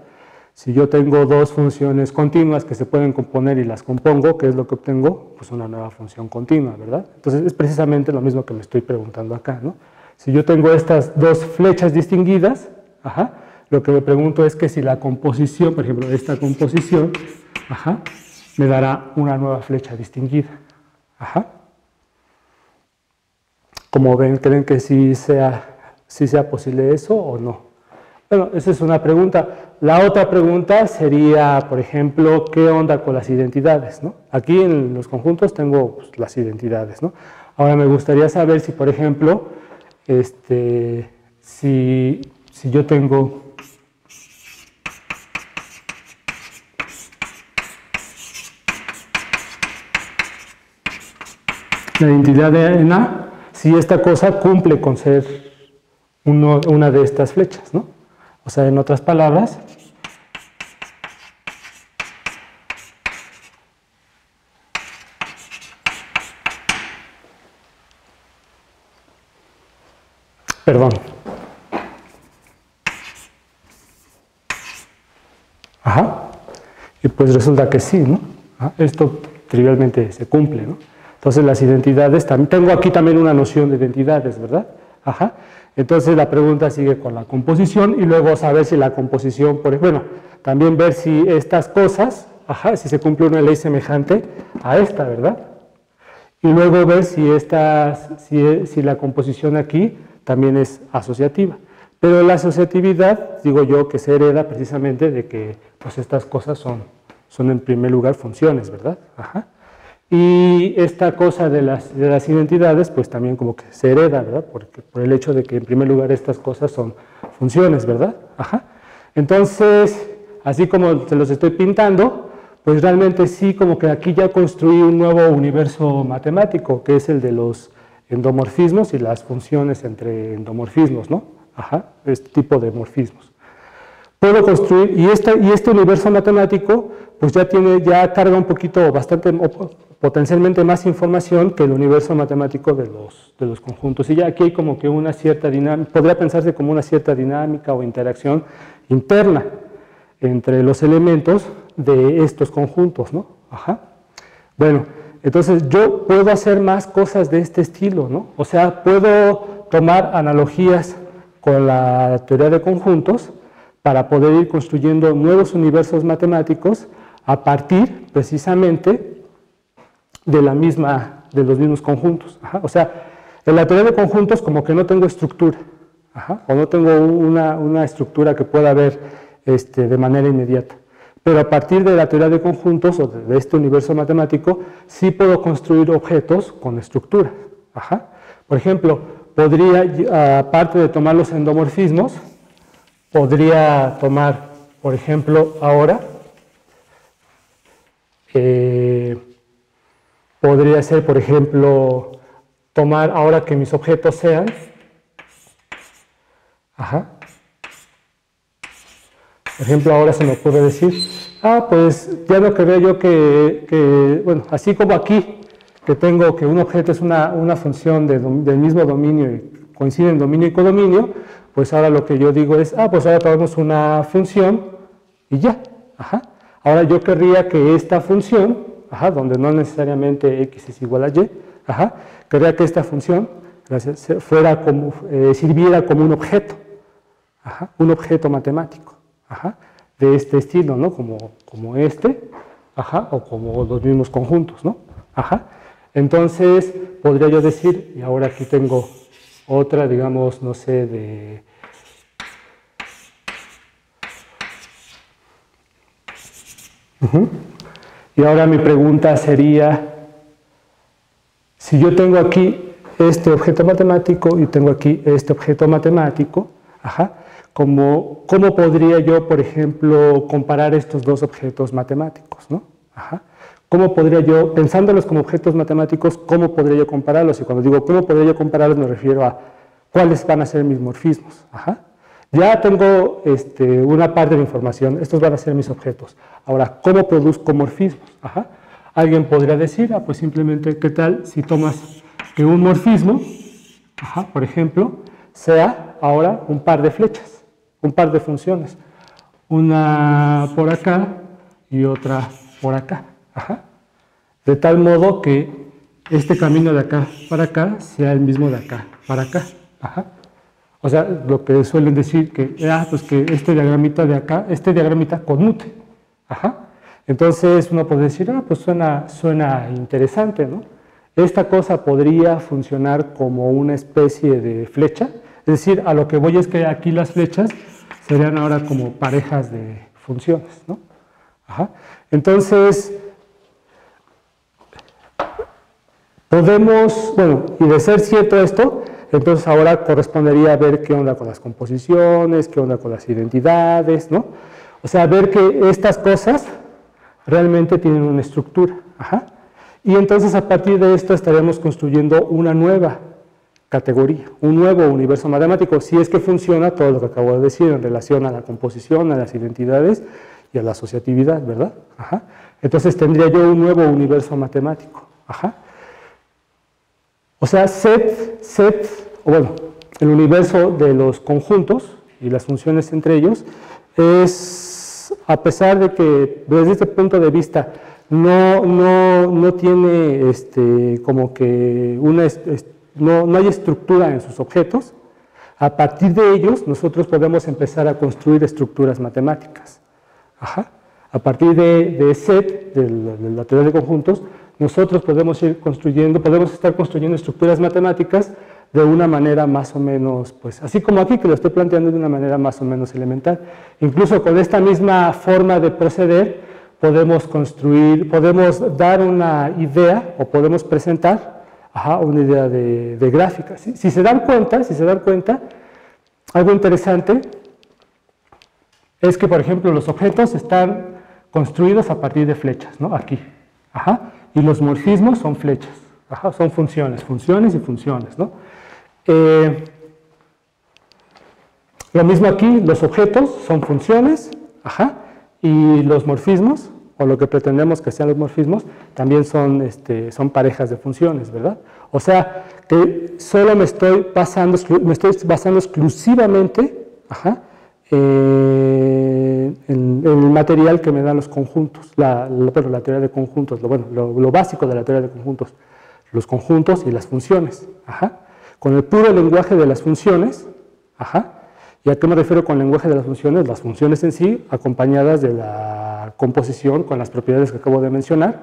Si yo tengo dos funciones continuas que se pueden componer y las compongo, ¿qué es lo que obtengo? Pues una nueva función continua, ¿verdad? Entonces es precisamente lo mismo que me estoy preguntando acá, ¿no? Si yo tengo estas dos flechas distinguidas, ajá, lo que me pregunto es que si la composición, por ejemplo, esta composición, ajá, me dará una nueva flecha distinguida. Ajá. Como ven, ¿creen que sí sea posible eso o no? Bueno, esa es una pregunta. La otra pregunta sería, por ejemplo, ¿qué onda con las identidades, ¿no? Aquí en los conjuntos tengo pues, las identidades, ¿no? Ahora me gustaría saber si, por ejemplo, si yo tengo la identidad de A, si esta cosa cumple con ser una de estas flechas, ¿no? O sea, en otras palabras, perdón. Ajá. Y pues resulta que sí, ¿no? Ajá. Esto trivialmente se cumple, ¿no? Entonces las identidades, tengo aquí también una noción de identidades, ¿verdad? Ajá. Entonces la pregunta sigue con la composición y luego saber si la composición, bueno, también ver si estas cosas, ajá, si se cumple una ley semejante a esta, ¿verdad? Y luego ver si la composición aquí también es asociativa. Pero la asociatividad, digo yo, que se hereda precisamente de que pues estas cosas son en primer lugar funciones, ¿verdad? Ajá. Y esta cosa de las identidades, pues también como que se hereda, ¿verdad? Por el hecho de que en primer lugar estas cosas son funciones, ¿verdad? Ajá. Entonces, así como se los estoy pintando, pues realmente sí como que aquí ya construí un nuevo universo matemático, que es el de los endomorfismos y las funciones entre endomorfismos, ¿no? Ajá, este tipo de morfismos. Puedo construir, y este universo matemático, pues ya carga un poquito, bastante, potencialmente más información que el universo matemático de los conjuntos. Y ya aquí hay como que una cierta dinámica, podría pensarse como una cierta dinámica o interacción interna entre los elementos de estos conjuntos, ¿no? Ajá. Bueno, entonces yo puedo hacer más cosas de este estilo, ¿no? O sea, puedo tomar analogías con la teoría de conjuntos para poder ir construyendo nuevos universos matemáticos a partir precisamente de los mismos conjuntos. Ajá. O sea, en la teoría de conjuntos como que no tengo estructura, ajá, o no tengo una estructura que pueda ver de manera inmediata. Pero a partir de la teoría de conjuntos o de este universo matemático, sí puedo construir objetos con estructura. Ajá. Por ejemplo, podría, aparte de tomar los endomorfismos, podría tomar, por ejemplo, ahora, podría ser, por ejemplo, tomar ahora que mis objetos sean, ajá, por ejemplo, ahora se me puede decir, pues ya no quería yo bueno, así como aquí que tengo que un objeto es una función del mismo dominio y coincide en dominio y codominio, pues ahora lo que yo digo es, pues ahora tomamos una función y ya. Ahora yo querría que esta función, donde no necesariamente x es igual a y, querría que esta función fuera como, sirviera como un objeto matemático, de este estilo, ¿no? Como este, o como los mismos conjuntos, ¿no? Entonces, podría yo decir, y ahora aquí tengo otra, digamos, no sé, de... Y ahora mi pregunta sería, si yo tengo aquí este objeto matemático y tengo aquí este objeto matemático, ¿cómo podría yo, por ejemplo, comparar estos dos objetos matemáticos, ¿no? ¿Cómo podría yo, pensándolos como objetos matemáticos, cómo podría yo compararlos? Y cuando digo cómo podría yo compararlos, me refiero a cuáles van a ser mis morfismos. Ya tengo una parte de la información, estos van a ser mis objetos. Ahora, ¿cómo produzco morfismos? Alguien podría decir, pues simplemente, ¿qué tal si tomas que un morfismo, por ejemplo, sea ahora un par de flechas, un par de funciones, una por acá y otra por acá, de tal modo que este camino de acá para acá sea el mismo de acá para acá, O sea, lo que suelen decir que, pues que este diagramita de acá, este diagramita conmute, Entonces uno puede decir, pues suena interesante, ¿no? Esta cosa podría funcionar como una especie de flecha, es decir, a lo que voy es que aquí las flechas serían ahora como parejas de funciones, ¿no? Entonces, podemos, bueno, y de ser cierto esto, entonces ahora correspondería ver qué onda con las composiciones, qué onda con las identidades, ¿no? O sea, ver que estas cosas realmente tienen una estructura, Y entonces a partir de esto estaremos construyendo una nueva categoría, un nuevo universo matemático, si es que funciona todo lo que acabo de decir en relación a la composición, a las identidades y a la asociatividad, ¿verdad? Entonces tendría yo un nuevo universo matemático, O sea, bueno, el universo de los conjuntos y las funciones entre ellos es, a pesar de que desde este punto de vista no tiene como que no hay estructura en sus objetos, a partir de ellos nosotros podemos empezar a construir estructuras matemáticas. A partir de set, de la teoría de conjuntos, nosotros podemos estar construyendo estructuras matemáticas de una manera más o menos, pues así como aquí que lo estoy planteando de una manera más o menos elemental. Incluso con esta misma forma de proceder podemos dar una idea o podemos presentar una idea de gráfica. Si se dan cuenta, algo interesante es que, por ejemplo, los objetos están construidos a partir de flechas, ¿no? Aquí. Y los morfismos son flechas, son funciones y funciones, ¿no? Lo mismo aquí, los objetos son funciones, y los morfismos, o lo que pretendemos que sean los morfismos, también son parejas de funciones, ¿verdad? O sea, que solo me estoy basando exclusivamente en el material que me dan los conjuntos, la teoría de conjuntos, lo básico de la teoría de conjuntos, los conjuntos y las funciones, con el puro lenguaje de las funciones, ¿y a qué me refiero con el lenguaje de las funciones? Las funciones en sí, acompañadas de la composición con las propiedades que acabo de mencionar,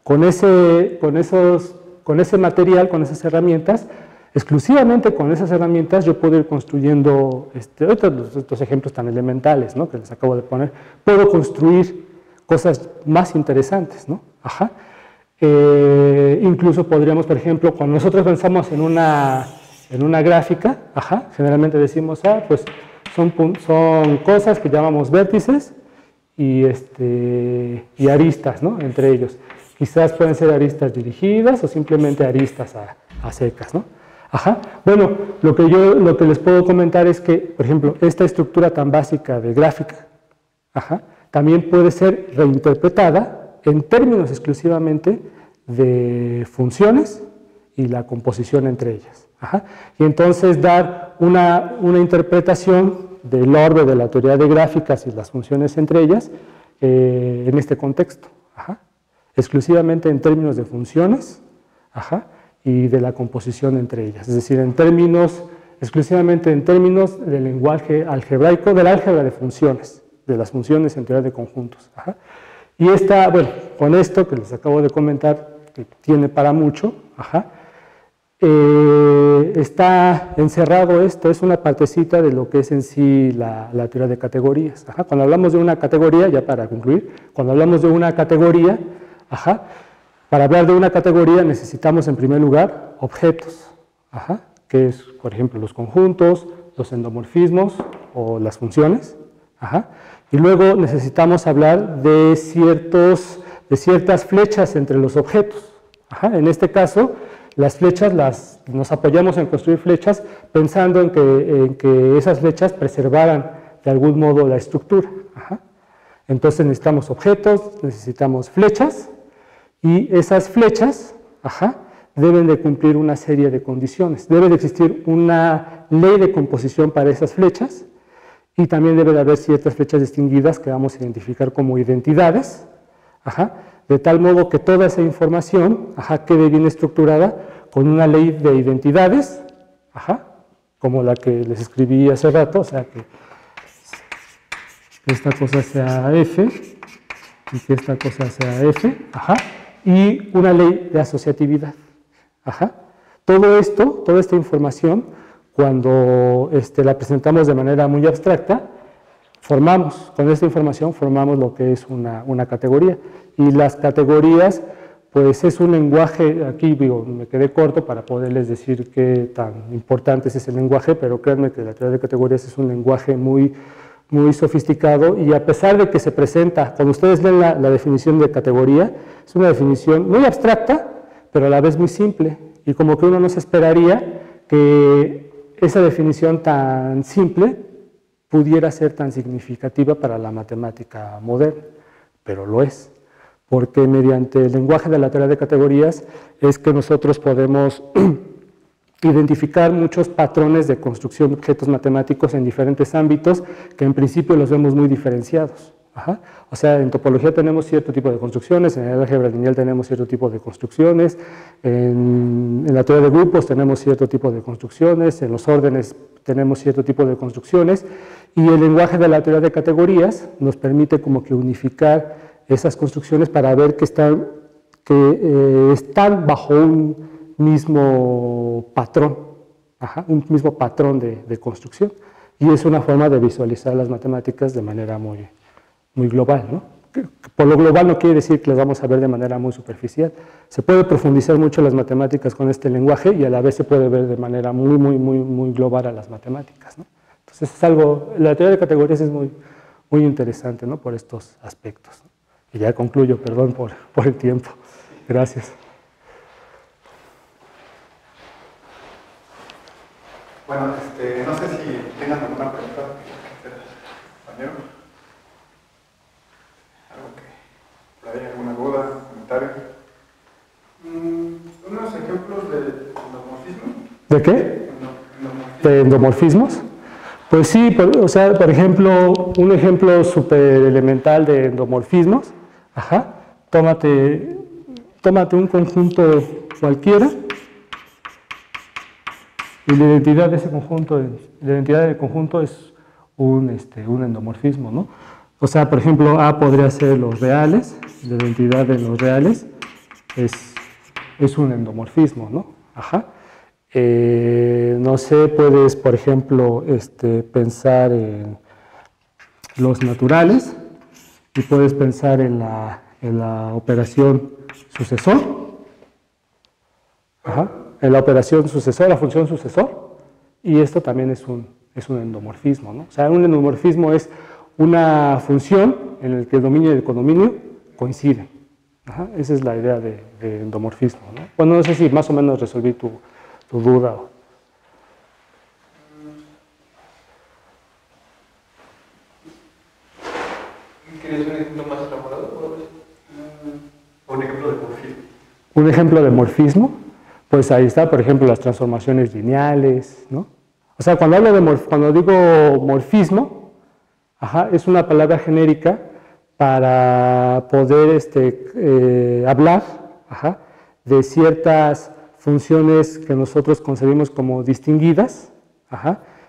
con ese material, con esas herramientas, exclusivamente con esas herramientas yo puedo ir construyendo, estos ejemplos tan elementales, ¿no?, que les acabo de poner, puedo construir cosas más interesantes, ¿no? Incluso podríamos, por ejemplo, cuando nosotros pensamos en una gráfica, generalmente decimos, pues son cosas que llamamos vértices y aristas, ¿no?, entre ellos. Quizás pueden ser aristas dirigidas o simplemente aristas a secas, ¿no? Bueno, lo que les puedo comentar es que, por ejemplo, esta estructura tan básica de gráfica, también puede ser reinterpretada en términos exclusivamente de funciones y la composición entre ellas. Ajá. Y entonces dar una interpretación del orbe de la teoría de gráficas y las funciones entre ellas en este contexto. Ajá. Exclusivamente en términos de funciones, ajá, y de la composición entre ellas. Es decir, exclusivamente en términos del lenguaje algebraico, del álgebra de funciones, de las funciones en teoría de conjuntos. Ajá. Y bueno, con esto que les acabo de comentar, que tiene para mucho, ajá, está encerrado esto, es una partecita de lo que es en sí la teoría de categorías. Ajá. Cuando hablamos de una categoría, ya para concluir, cuando hablamos de una categoría, ajá, para hablar de una categoría necesitamos en primer lugar objetos, ajá, que es, por ejemplo, los conjuntos, los endomorfismos o las funciones, ajá, y luego necesitamos hablar de ciertas flechas entre los objetos. Ajá. En este caso, las flechas nos apoyamos en construir flechas pensando en que esas flechas preservaran de algún modo la estructura. Ajá. Entonces necesitamos objetos, necesitamos flechas, y esas flechas, ajá, deben de cumplir una serie de condiciones. Debe de existir una ley de composición para esas flechas y también debe de haber ciertas flechas distinguidas que vamos a identificar como identidades, ajá, de tal modo que toda esa información, ajá, quede bien estructurada con una ley de identidades, ajá, como la que les escribí hace rato, o sea que esta cosa sea F y que esta cosa sea F, ajá, y una ley de asociatividad. Ajá. Todo esto, toda esta información, cuando la presentamos de manera muy abstracta, con esta información formamos lo que es una categoría. Y las categorías, pues es un lenguaje, aquí digo, me quedé corto para poderles decir qué tan importante es ese lenguaje, pero créanme que la teoría de categorías es un lenguaje muy sofisticado, y a pesar de que se presenta, cuando ustedes leen la definición de categoría, es una definición muy abstracta, pero a la vez muy simple, y como que uno no se esperaría que esa definición tan simple pudiera ser tan significativa para la matemática moderna, pero lo es, porque mediante el lenguaje de la teoría de categorías es que nosotros podemos identificar muchos patrones de construcción de objetos matemáticos en diferentes ámbitos que en principio los vemos muy diferenciados. Ajá. O sea, en topología tenemos cierto tipo de construcciones, en el álgebra lineal tenemos cierto tipo de construcciones, en la teoría de grupos tenemos cierto tipo de construcciones, en los órdenes tenemos cierto tipo de construcciones, y el lenguaje de la teoría de categorías nos permite como que unificar esas construcciones para ver que están bajo un mismo patrón, ajá, un mismo patrón de construcción, y es una forma de visualizar las matemáticas de manera muy global, ¿no? Por lo global no quiere decir que las vamos a ver de manera muy superficial. Se puede profundizar mucho las matemáticas con este lenguaje y a la vez se puede ver de manera muy global a las matemáticas, ¿no? Entonces es la teoría de categorías es muy interesante, ¿no? Por estos aspectos, ¿no? Y ya concluyo, perdón por el tiempo. Gracias. Bueno, no sé si tengan alguna pregunta que hacer, compañero. Algo que por ahí, alguna duda, comentario. Unos ejemplos de endomorfismo. ¿De qué? ¿De endomorfismos? Pues sí, o sea, por ejemplo, un ejemplo súper elemental de endomorfismos. Ajá. Tómate un conjunto cualquiera. Y la identidad de ese conjunto, la identidad del conjunto es un endomorfismo, ¿no? O sea, por ejemplo, A podría ser los reales, la identidad de los reales es un endomorfismo, ¿no? Ajá. No sé, puedes, por ejemplo, pensar en los naturales y puedes pensar en la operación sucesor. Ajá. En la operación sucesor, la función sucesor, y esto también es un endomorfismo, ¿no? O sea, un endomorfismo es una función en la que el dominio y el codominio coinciden. Ajá. Esa es la idea de endomorfismo, ¿no? Bueno, no sé si más o menos resolví tu duda. ¿Quieres un ejemplo más elaborado? Un ejemplo de porfirio. Un un ejemplo de morfismo, pues ahí está, por ejemplo, las transformaciones lineales, ¿no? O sea, cuando digo morfismo, es una palabra genérica para poder hablar de ciertas funciones que nosotros concebimos como distinguidas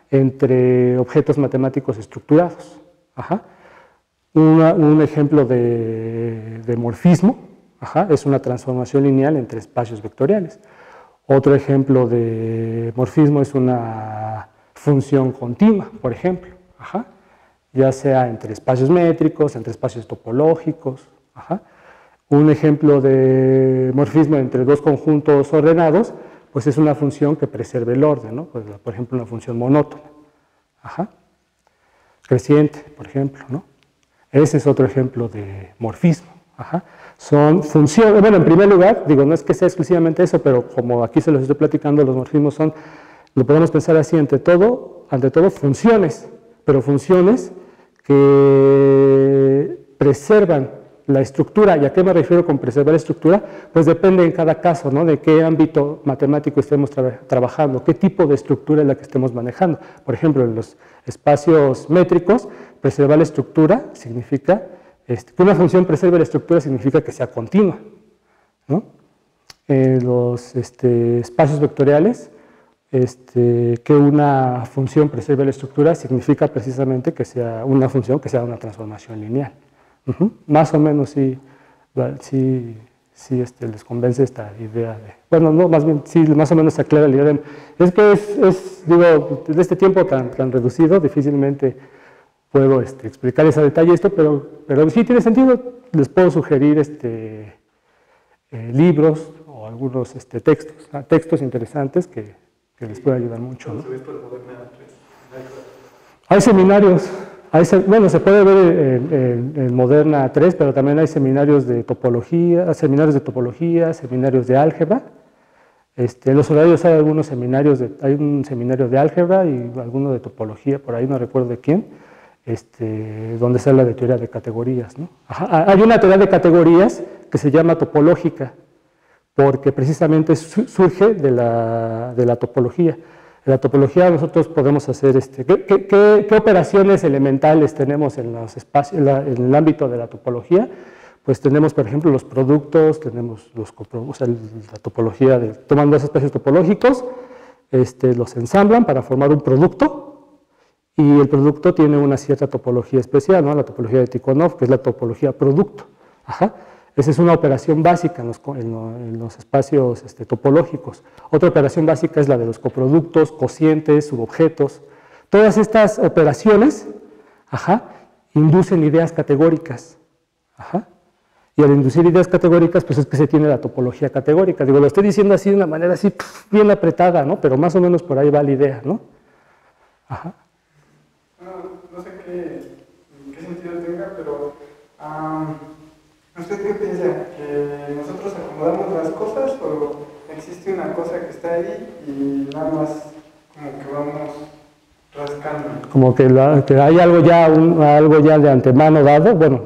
entre objetos matemáticos estructurados. Un ejemplo de morfismo es una transformación lineal entre espacios vectoriales. Otro ejemplo de morfismo es una función continua, por ejemplo, ya sea entre espacios métricos, entre espacios topológicos. Un ejemplo de morfismo entre dos conjuntos ordenados, pues es una función que preserve el orden, ¿no? Pues, por ejemplo, una función monótona, creciente, por ejemplo, ¿no? Ese es otro ejemplo de morfismo. Son funciones, bueno, en primer lugar, digo, no es que sea exclusivamente eso, pero como aquí se los estoy platicando, los morfismos son, lo podemos pensar así, ante todo funciones, pero funciones que preservan la estructura. ¿Y a qué me refiero con preservar la estructura? Pues depende en cada caso, ¿no? De qué ámbito matemático estemos trabajando, qué tipo de estructura es la que estemos manejando. Por ejemplo, en los espacios métricos, preservar la estructura significa, que una función preserve la estructura significa que sea continua, ¿no? En los espacios vectoriales, que una función preserve la estructura significa precisamente que sea una función que sea una transformación lineal. Más o menos sí les convence esta idea de, bueno, no, más bien sí, más o menos se aclara la idea de, es que digo, de este tiempo tan reducido, difícilmente puedo explicarles a detalle esto, pero sí tiene sentido. Les puedo sugerir libros o algunos textos interesantes que les pueden ayudar mucho, ¿no? Hay seminarios, bueno, se puede ver en Moderna 3, pero también hay seminarios de topología, seminarios de álgebra. En los horarios hay algunos seminarios, hay un seminario de álgebra y alguno de topología, por ahí no recuerdo de quién, donde se habla de teoría de categorías, ¿no? Hay una teoría de categorías que se llama topológica, porque precisamente surge de la topología. En la topología nosotros podemos hacer, ¿qué operaciones elementales tenemos en los espacios, en el ámbito de la topología? Pues tenemos, por ejemplo, los productos, tenemos la topología toman dos espacios topológicos, los ensamblan para formar un producto, y el producto tiene una cierta topología especial, ¿no? La topología de Tikhonov, que es la topología producto. Esa es una operación básica en los espacios topológicos. Otra operación básica es la de los coproductos, cocientes, subobjetos. Todas estas operaciones inducen ideas categóricas. Y al inducir ideas categóricas, pues es que se tiene la topología categórica. Digo, lo estoy diciendo así de una manera así bien apretada, ¿no? Pero más o menos por ahí va la idea, ¿no? No sé qué sentido tenga, pero ¿usted qué piensa? ¿Que nosotros acomodamos las cosas o existe una cosa que está ahí y nada más como que vamos rascando? Como que hay algo ya de antemano dado, bueno,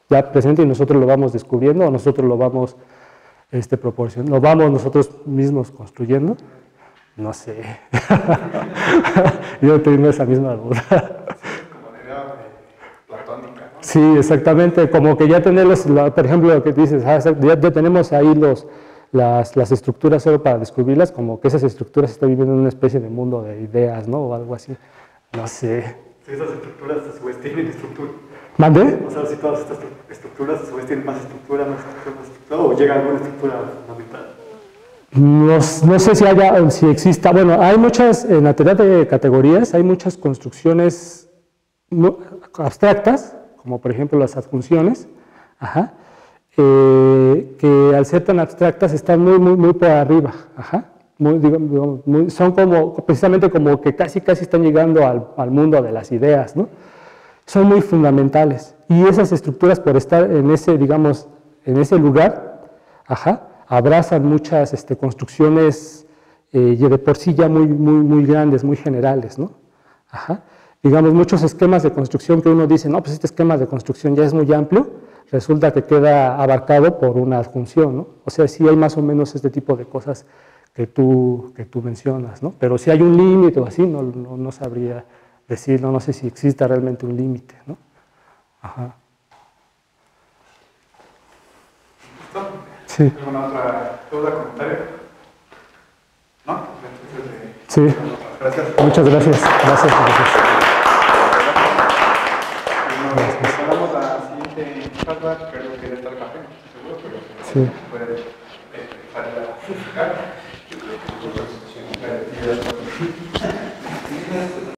ya presente y nosotros lo vamos descubriendo o nosotros lo vamos proporcionando, lo vamos nosotros mismos construyendo. No sé. Yo tengo esa misma duda. Como la idea platónica, ¿no? Sí, exactamente. Como que ya tenemos, por ejemplo, lo que dices, ya tenemos ahí las estructuras solo para descubrirlas, como que esas estructuras están viviendo en una especie de mundo de ideas, ¿no? O algo así. No sé. Si esas estructuras a su vez tienen estructura. ¿Mande? O sea, si todas estas estructuras a su vez tienen más estructura, o llega alguna estructura fundamental. No sé si exista, bueno, hay muchas, en la teoría de categorías, hay muchas construcciones abstractas, como por ejemplo las adjunciones, que al ser tan abstractas están muy por arriba, son como, precisamente como que casi están llegando al mundo de las ideas, ¿no? Son muy fundamentales, y esas estructuras por estar en ese, digamos, en ese lugar, abrazan muchas construcciones de por sí ya muy grandes, muy generales, ¿no? Digamos, muchos esquemas de construcción que uno dice, no, pues este esquema de construcción ya es muy amplio, resulta que queda abarcado por una adjunción, ¿no? O sea, sí hay más o menos este tipo de cosas que tú mencionas, ¿no? Pero si hay un límite o así, no sabría decirlo, no sé si exista realmente un límite, ¿no? Ajá. ¿Listo? Sí. ¿Alguna otra duda, comentario? ¿No? Sí. Gracias. Muchas gracias. Gracias. Nos preparamos la siguiente charla, creo que debe estar el café, no estoy seguro, pero Sí. puede salir a la física.